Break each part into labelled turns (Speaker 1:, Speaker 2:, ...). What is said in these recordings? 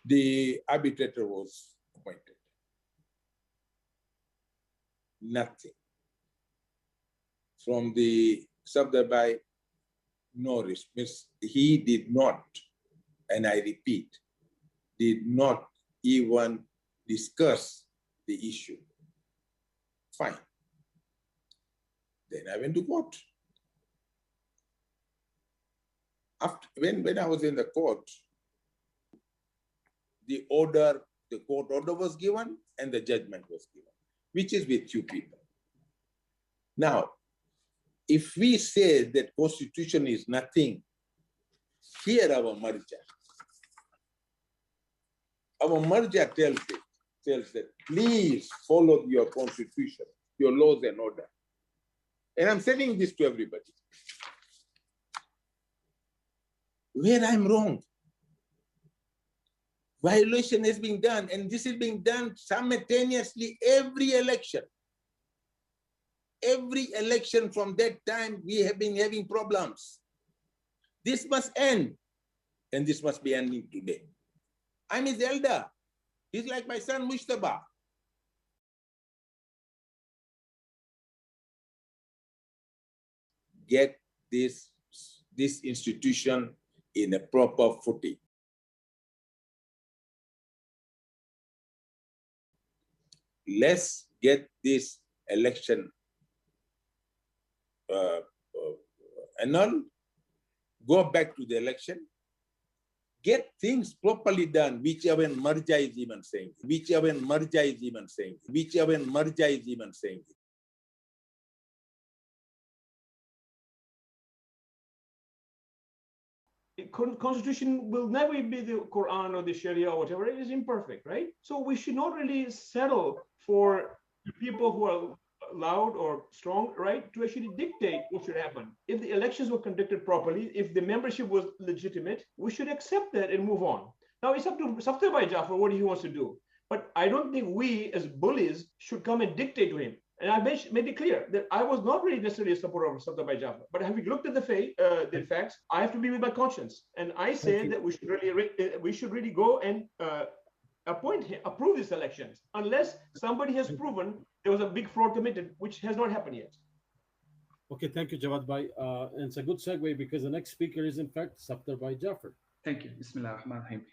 Speaker 1: the arbitrator was appointed. Nothing. From the Safder by no response. He did not, and I repeat, did not even discuss the issue. Fine. Then I went to court. When I was in the court, the court order was given and the judgment was given, which is with you people. Now, if we say that constitution is nothing, here our Marja. Our Marja tells that please follow your constitution, your laws and order. And I'm saying this to everybody. Where I'm wrong, violation is being done, and this is being done simultaneously every election. Every election from that time, we have been having problems. This must end, and this must be ending today. I'm his elder. He's like my son, Mushtaba. Get this institution in a proper footing. Let's get this election annulled, go back to the election, get things properly done, whichever Marja is even saying, whichever Marja is even saying, whichever Marja is even saying.
Speaker 2: Constitution will never be the Quran or the Sharia or whatever. It is imperfect, right? So we should not really settle for people who are loud or strong, right, to actually dictate what should happen. If the elections were conducted properly, if the membership was legitimate, we should accept that and move on. Now it's up to Safder by Jaffer what he wants to do. But I don't think we as bullies should come and dictate to him. And I made it clear that I was not really necessarily a supporter of Safder by Jaffer. But having looked at the facts, I have to be with my conscience. And I said that we should really go and approve these elections, unless somebody has proven there was a big fraud committed, which has not happened yet.
Speaker 3: Okay, thank you, Jawad Bhai. And it's a good segue because the next speaker is, in fact, Safder by Jaffer.
Speaker 4: Thank you. Bismillah ar-Rahman ar-Rahim.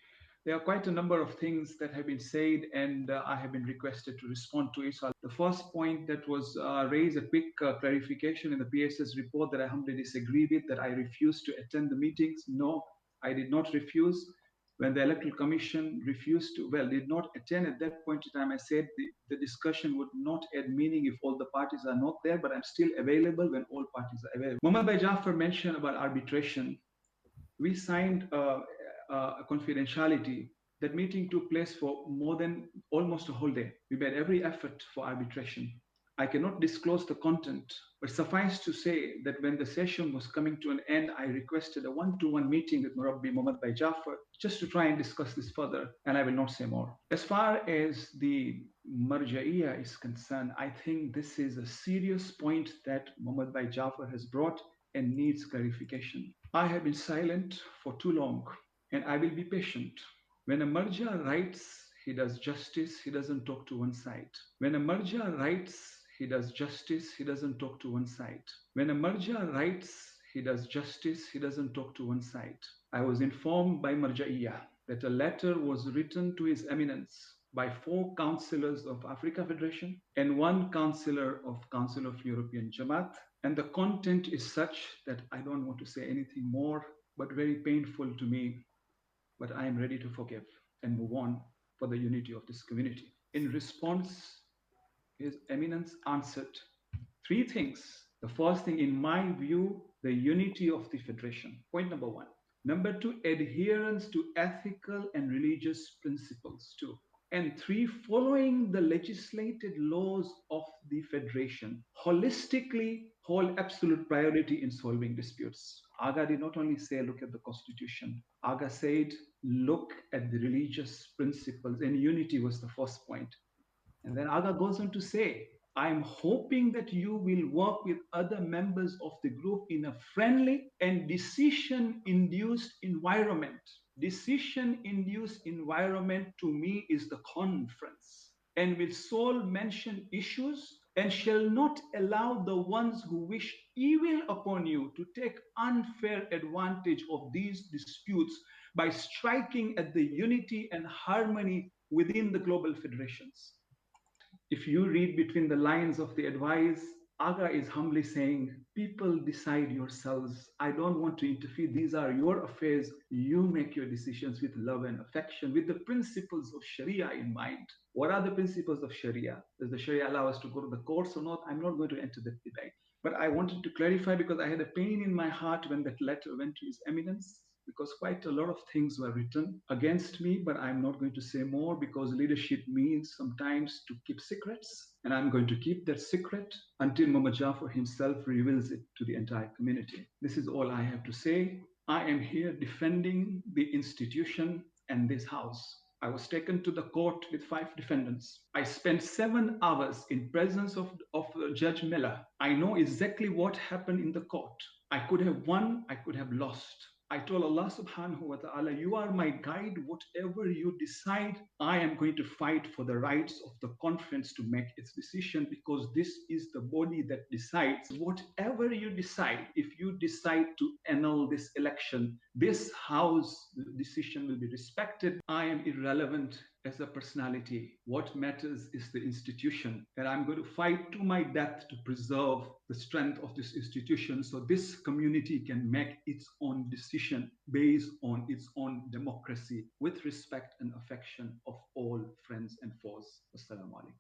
Speaker 4: There are quite a number of things that have been said, and I have been requested to respond to it. So the first point that was raised, a quick clarification in the PSS report that I humbly disagree with, that I refused to attend the meetings. No, I did not refuse. When the Electoral Commission did not attend at that point in time, I said the discussion would not add meaning if all the parties are not there, but I'm still available when all parties are available. Mohammed Jaffer mentioned about arbitration. We signed a confidentiality. That meeting took place for more than almost a whole day. We made every effort for arbitration. I cannot disclose the content, but suffice to say that when the session was coming to an end, I requested a one-to-one meeting with Murabbi Mohammed Jaffer just to try and discuss this further, and I will not say more. As far as the Marja'iyya is concerned, I think this is a serious point that Mohammed Jaffer has brought and needs clarification. I have been silent for too long, and I will be patient. When a Marja writes, he does justice, he doesn't talk to one side. When a Marja writes, he does justice, he doesn't talk to one side. When a Marja writes, he does justice, he doesn't talk to one side. I was informed by Marja'iyya that a letter was written to His Eminence by 4 councillors of Africa Federation and 1 councillor of Council of European Jamaat. And the content is such that I don't want to say anything more, but very painful to me. But I am ready to forgive and move on for the unity of this community. In response, His Eminence answered 3 things. The first thing, in my view, the unity of the Federation. Point number 1. Number 2, adherence to ethical and religious principles. 2. And 3, following the legislated laws of the Federation. Holistically, hold absolute priority in solving disputes. Aga did not only say, look at the Constitution. Aga said, look at the religious principles, and unity was the first point. And then Aga goes on to say, I'm hoping that you will work with other members of the group in a friendly and decision-induced environment. decision-induced environment to me is the conference, and will sole mention issues, and shall not allow the ones who wish evil upon you to take unfair advantage of these disputes by striking at the unity and harmony within the global federations. If you read between the lines of the advice, Aga is humbly saying, people decide yourselves. I don't want to interfere. These are your affairs. You make your decisions with love and affection, with the principles of Sharia in mind. What are the principles of Sharia? Does the Sharia allow us to go to the courts or not? I'm not going to enter that debate. But I wanted to clarify because I had a pain in my heart when that letter went to His Eminence, because quite a lot of things were written against me, but I'm not going to say more because leadership means sometimes to keep secrets, and I'm going to keep that secret until Mohammed Jaffer himself reveals it to the entire community. This is all I have to say. I am here defending the institution and this house. I was taken to the court with 5 defendants. I spent 7 hours in presence of Judge Miller. I know exactly what happened in the court. I could have won, I could have lost. I told Allah subhanahu wa ta'ala, you are my guide. Whatever you decide, I am going to fight for the rights of the conference to make its decision, because this is the body that decides. Whatever you decide, if you decide to annul this election, this house decision will be respected. I am irrelevant as a personality. What matters is the institution, and I'm going to fight to my death to preserve the strength of this institution so this community can make its own decision based on its own democracy with respect and affection of all friends and foes. Assalamu alaikum.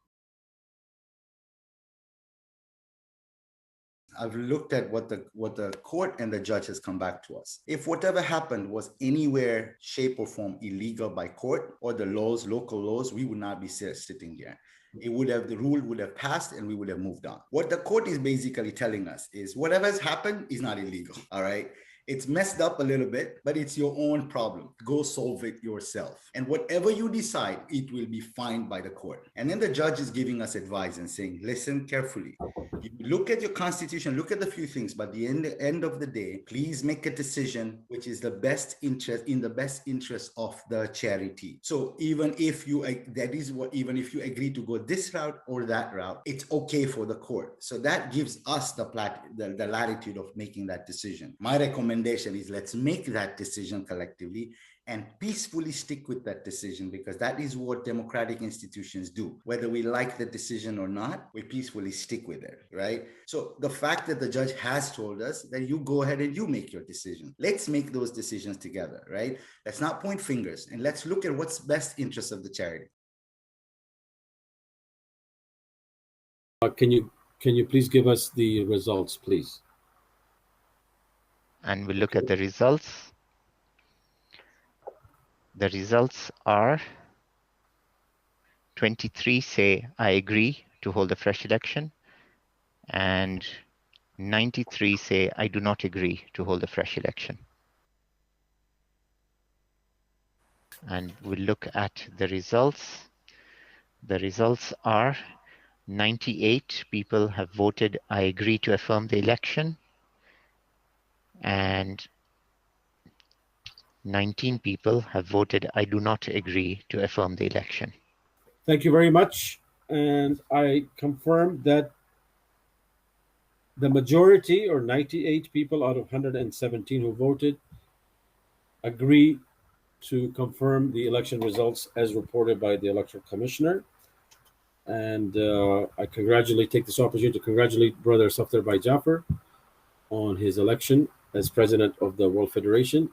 Speaker 5: I've looked at what the court and the judge has come back to us. If whatever happened was anywhere, shape, or form illegal by court or the laws, local laws, we would not be sitting here. The rule would have passed and we would have moved on. What the court is basically telling us is whatever has happened is not illegal, all right? It's messed up a little bit, but it's your own problem. Go solve it yourself. And whatever you decide, it will be fine by the court. And then the judge is giving us advice and saying, listen carefully. You look at your constitution, look at the few things, but at the end of the day, please make a decision which is in the best interest of the charity. So even if you agree to go this route or that route, it's okay for the court. So that gives us the latitude of making that decision. My recommendation is let's make that decision collectively and peacefully stick with that decision, because that is what democratic institutions do. Whether we like the decision or not, we peacefully stick with it, right? So the fact that the judge has told us that you go ahead and you make your decision. Let's make those decisions together, right? Let's not point fingers, and let's look at what's best interest of the charity.
Speaker 3: Can you please give us the results, please?
Speaker 6: And we'll look at the results. The results are 23 say, I agree to hold a fresh election, and 93 say, I do not agree to hold a fresh election. And we'll look at the results. The results are 98 people have voted, I agree to affirm the election, and 19 people have voted, I do not agree to affirm the election.
Speaker 3: Thank you very much. And I confirm that the majority, or 98 people out of 117 who voted, agree to confirm the election results as reported by the Electoral Commissioner. And I take this opportunity to congratulate Brother Safder by Jaffer on his election as president of the World Federation.